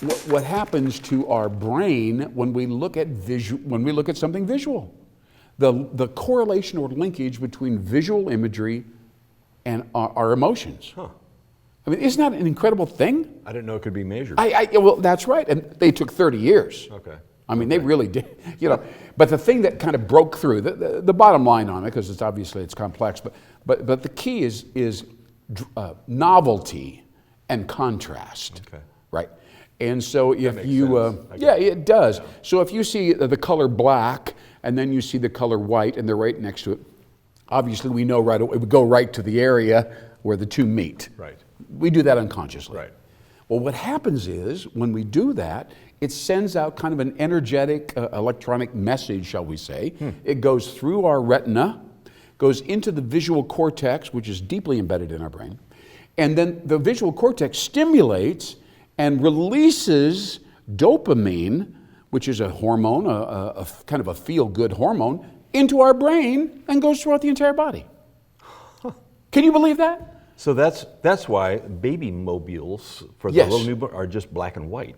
what happens to our brain when we look at something visual. The correlation or linkage between visual imagery and our emotions. Huh. I mean, isn't that an incredible thing? I didn't know it could be measured. Well, that's right, and they took 30 years. Okay. I mean, they really did, But the thing that kind of broke through, the bottom line on it, because it's complex, but the key is novelty and contrast. Okay. Right. And so if you, it does. Yeah. So if you see the color black and then you see the color white and they're right next to it, obviously we know right away, we go right to the area where the two meet. Right. We do that unconsciously. Right. Well, what happens is when we do that, it sends out kind of an energetic electronic message, shall we say. It goes through our retina, goes into the visual cortex, which is deeply embedded in our brain, and then the visual cortex stimulates and releases dopamine, which is a hormone, a kind of a feel-good hormone, into our brain and goes throughout the entire body. Can you believe that? So that's why baby mobiles for the little newborn are just black and white,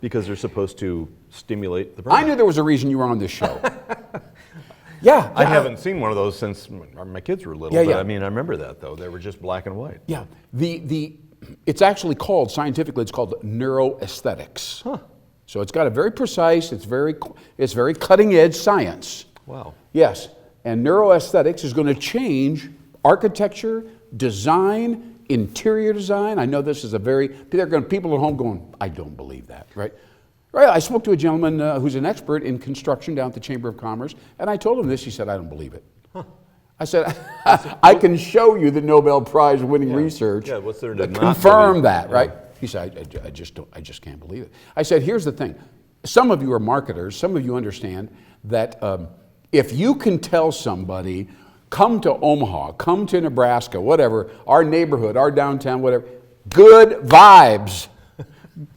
because they're supposed to stimulate the brain. I knew there was a reason you were on this show. Yeah. I haven't seen one of those since my kids were little, but I mean, I remember that though. They were just black and white. Yeah. It's actually called, scientifically, it's called neuroaesthetics. Huh. So it's got a very precise, it's very cutting edge science. Wow. Yes. And neuroaesthetics is going to change architecture, design, interior design. I know this is people at home going, I don't believe that, right? Right. I spoke to a gentleman who's an expert in construction down at the Chamber of Commerce, and I told him this. He said, I don't believe it. Huh. I said, I can show you the Nobel Prize winning research what's there to to confirm that, right? He said, I just can't believe it. I said, here's the thing. Some of you are marketers. Some of you understand that if you can tell somebody, come to Omaha, come to Nebraska, whatever, our neighborhood, our downtown, whatever, good vibes.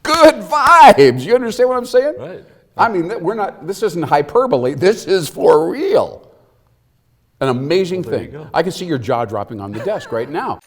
Good vibes. You understand what I'm saying? Right. I mean, this isn't hyperbole. This is for real. An amazing thing. I can see your jaw dropping on the desk right now.